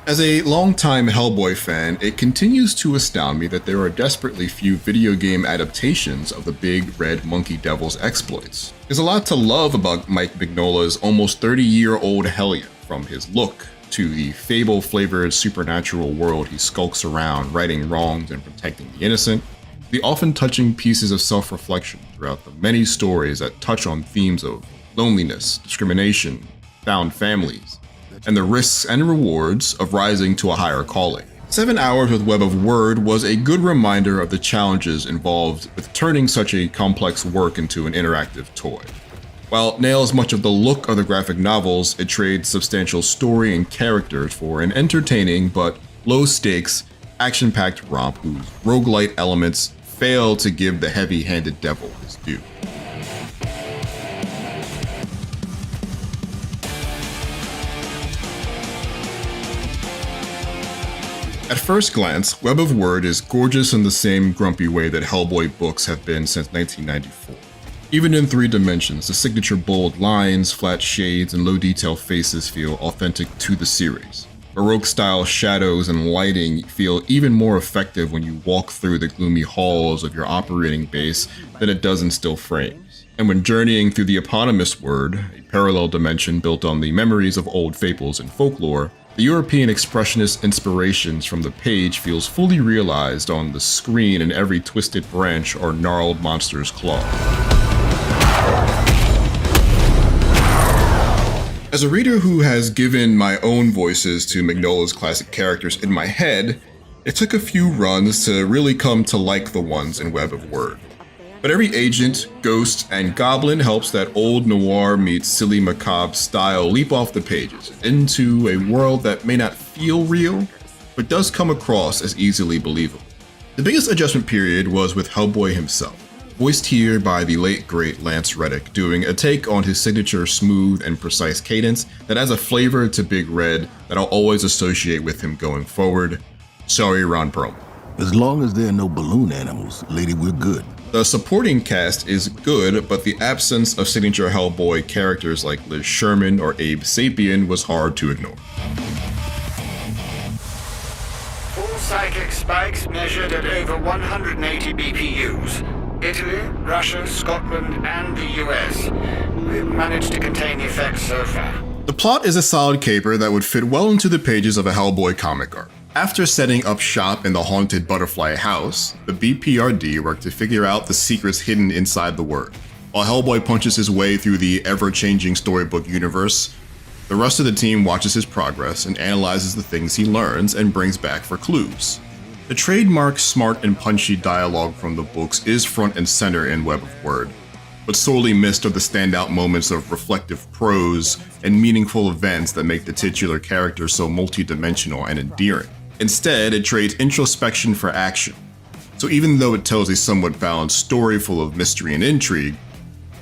As a longtime Hellboy fan, it continues to astound me that there are desperately few video game adaptations of the big red monkey devil's exploits. There's a lot to love about Mike Mignola's almost 30-year-old hellion, from his look to the fable-flavored supernatural world he skulks around, righting wrongs and protecting the innocent, the often touching pieces of self-reflection throughout the many stories that touch on themes of loneliness, discrimination, found families, and the risks and rewards of rising to a higher calling. 7 Hours with Web of Wyrd was a good reminder of the challenges involved with turning such a complex work into an interactive toy. While it nails much of the look of the graphic novels, it trades substantial story and characters for an entertaining but low-stakes, action-packed romp whose roguelite elements fail to give the heavy-handed devil his due. At first glance, Web of Wyrd is gorgeous in the same grumpy way that Hellboy books have been since 1994. Even in 3 dimensions, the signature bold lines, flat shades, and low-detail faces feel authentic to the series. Baroque-style shadows and lighting feel even more effective when you walk through the gloomy halls of your operating base than it does in still frames. And when journeying through the eponymous Wyrd, a parallel dimension built on the memories of old fables and folklore, the European expressionist inspirations from the page feels fully realized on the screen in every twisted branch or gnarled monster's claw. As a reader who has given my own voices to Mignola's classic characters in my head, it took a few runs to really come to like the ones in Web of Wyrd. But every agent, ghost, and goblin helps that old noir meets silly macabre style leap off the pages into a world that may not feel real, but does come across as easily believable. The biggest adjustment period was with Hellboy himself, voiced here by the late great Lance Reddick, doing a take on his signature smooth and precise cadence that has a flavor to Big Red that I'll always associate with him going forward. Sorry, Ron Perlman. As long as there are no balloon animals, lady, we're good. The supporting cast is good, but the absence of signature Hellboy characters like Liz Sherman or Abe Sapien was hard to ignore. Full psychic spikes measured at over 180 BPUs. Italy, Russia, Scotland, and the US. We've managed to contain the effects so far. The plot is a solid caper that would fit well into the pages of a Hellboy comic arc. After setting up shop in the haunted butterfly house, the BPRD work to figure out the secrets hidden inside the Wyrd. While Hellboy punches his way through the ever-changing storybook universe, the rest of the team watches his progress and analyzes the things he learns and brings back for clues. The trademark smart and punchy dialogue from the books is front and center in Web of Wyrd, but sorely missed are the standout moments of reflective prose and meaningful events that make the titular character so multidimensional and endearing. Instead, it trades introspection for action. So even though it tells a somewhat balanced story full of mystery and intrigue,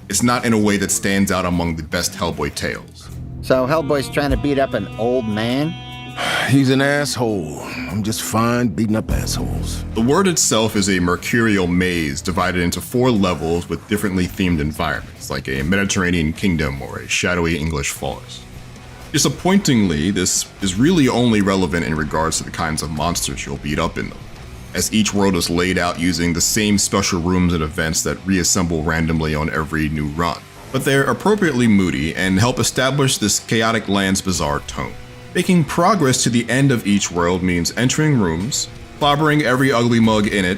it's not in a way that stands out among the best Hellboy tales. So Hellboy's trying to beat up an old man? He's an asshole. I'm just fine beating up assholes. The Wyrd itself is a mercurial maze divided into 4 levels with differently themed environments, like a Mediterranean kingdom or a shadowy English forest. Disappointingly, this is really only relevant in regards to the kinds of monsters you'll beat up in them, as each world is laid out using the same special rooms and events that reassemble randomly on every new run. But they're appropriately moody and help establish this chaotic land's bizarre tone. Making progress to the end of each world means entering rooms, clobbering every ugly mug in it,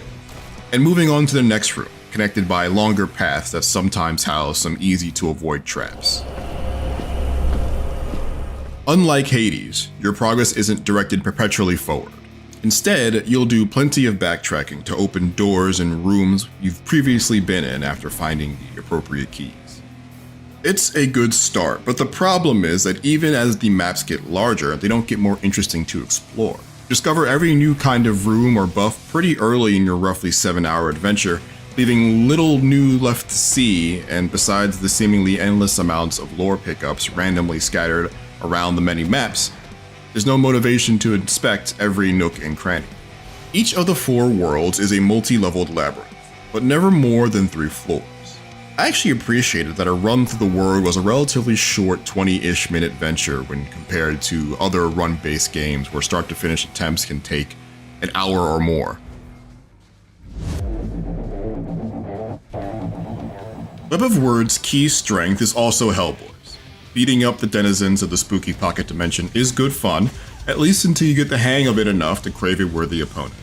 and moving on to the next room, connected by longer paths that sometimes house some easy-to-avoid traps. Unlike Hades, your progress isn't directed perpetually forward. Instead, you'll do plenty of backtracking to open doors and rooms you've previously been in after finding the appropriate keys. It's a good start, but the problem is that even as the maps get larger, they don't get more interesting to explore. Discover every new kind of room or buff pretty early in your roughly 7-hour adventure, leaving little new left to see, and besides the seemingly endless amounts of lore pickups randomly scattered around the many maps, there's no motivation to inspect every nook and cranny. Each of the 4 worlds is a multi-leveled labyrinth, but never more than 3 floors. I actually appreciated that a run through the world was a relatively short 20-ish minute venture when compared to other run-based games where start to finish attempts can take an hour or more. Web of Wyrd's key strength is also Hellboy's. Beating up the denizens of the spooky pocket dimension is good fun, at least until you get the hang of it enough to crave a worthy opponent.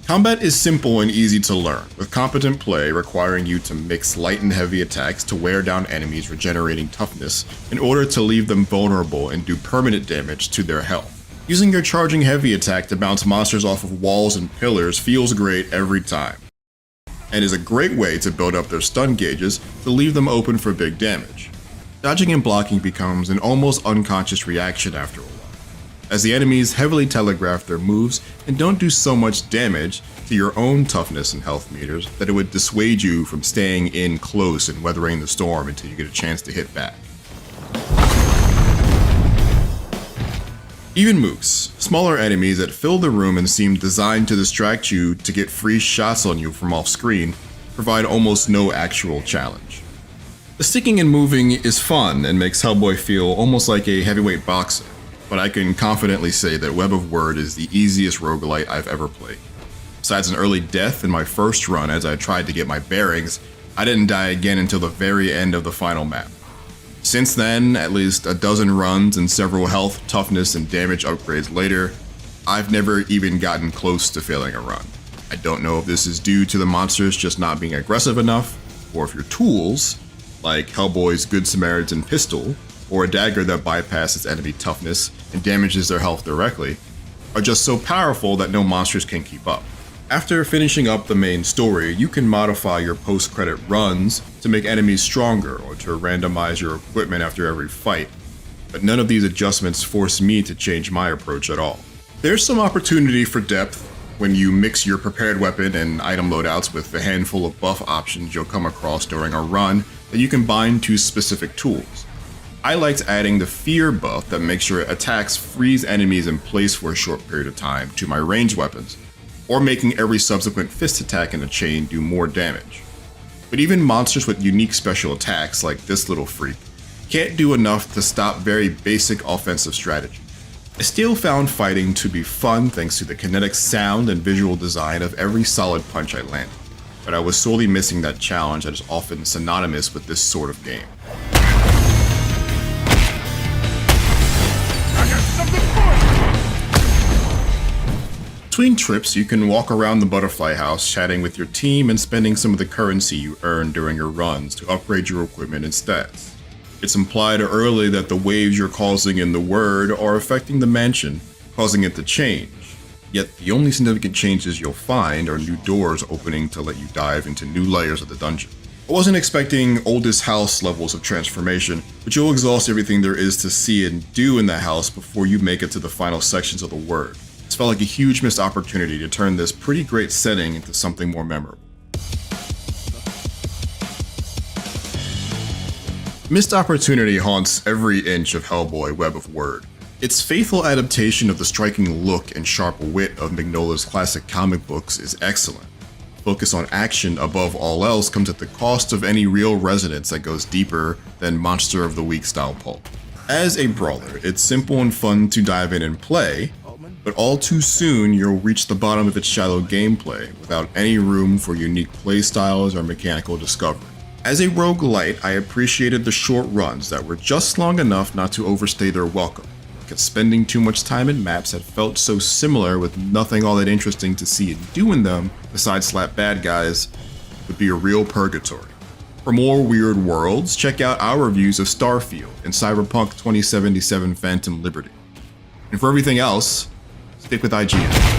Combat is simple and easy to learn, with competent play requiring you to mix light and heavy attacks to wear down enemies regenerating toughness in order to leave them vulnerable and do permanent damage to their health. Using your charging heavy attack to bounce monsters off of walls and pillars feels great every time, and is a great way to build up their stun gauges to leave them open for big damage. Dodging and blocking becomes an almost unconscious reaction after a while, as the enemies heavily telegraph their moves and don't do so much damage to your own toughness and health meters that it would dissuade you from staying in close and weathering the storm until you get a chance to hit back. Even mooks, smaller enemies that fill the room and seem designed to distract you to get free shots on you from off screen, provide almost no actual challenge. The sticking and moving is fun and makes Hellboy feel almost like a heavyweight boxer, but I can confidently say that Web of Wyrd is the easiest roguelite I've ever played. Besides an early death in my first run as I tried to get my bearings, I didn't die again until the very end of the final map. Since then, at least a dozen runs and several health, toughness, and damage upgrades later, I've never even gotten close to failing a run. I don't know if this is due to the monsters just not being aggressive enough, or if your tools, like Hellboy's Good Samaritan pistol, or a dagger that bypasses enemy toughness and damages their health directly, are just so powerful that no monsters can keep up. After finishing up the main story, you can modify your post-credit runs to make enemies stronger or to randomize your equipment after every fight, but none of these adjustments force me to change my approach at all. There's some opportunity for depth when you mix your prepared weapon and item loadouts with the handful of buff options you'll come across during a run that you can bind to specific tools. I liked adding the fear buff that makes your attacks freeze enemies in place for a short period of time to my ranged weapons, or making every subsequent fist attack in a chain do more damage. But even monsters with unique special attacks like this little freak can't do enough to stop very basic offensive strategy. I still found fighting to be fun thanks to the kinetic sound and visual design of every solid punch I landed, but I was sorely missing that challenge that is often synonymous with this sort of game. Between trips, you can walk around the butterfly house chatting with your team and spending some of the currency you earn during your runs to upgrade your equipment and stats. It's implied early that the waves you're causing in the Wyrd are affecting the mansion, causing it to change. Yet the only significant changes you'll find are new doors opening to let you dive into new layers of the dungeon. I wasn't expecting oldest house levels of transformation, but you'll exhaust everything there is to see and do in the house before you make it to the final sections of the Wyrd. It felt like a huge missed opportunity to turn this pretty great setting into something more memorable. Missed opportunity haunts every inch of Hellboy Web of Wyrd. Its faithful adaptation of the striking look and sharp wit of Mignola's classic comic books is excellent. Focus on action above all else comes at the cost of any real resonance that goes deeper than Monster of the Week style pulp. As a brawler, it's simple and fun to dive in and play, but all too soon you'll reach the bottom of its shallow gameplay without any room for unique playstyles or mechanical discovery. As a roguelite, I appreciated the short runs that were just long enough not to overstay their welcome, because spending too much time in maps that felt so similar with nothing all that interesting to see and do in them besides slap bad guys would be a real purgatory. For more weird worlds, check out our reviews of Starfield and Cyberpunk 2077 Phantom Liberty. And for everything else, stick with IGN.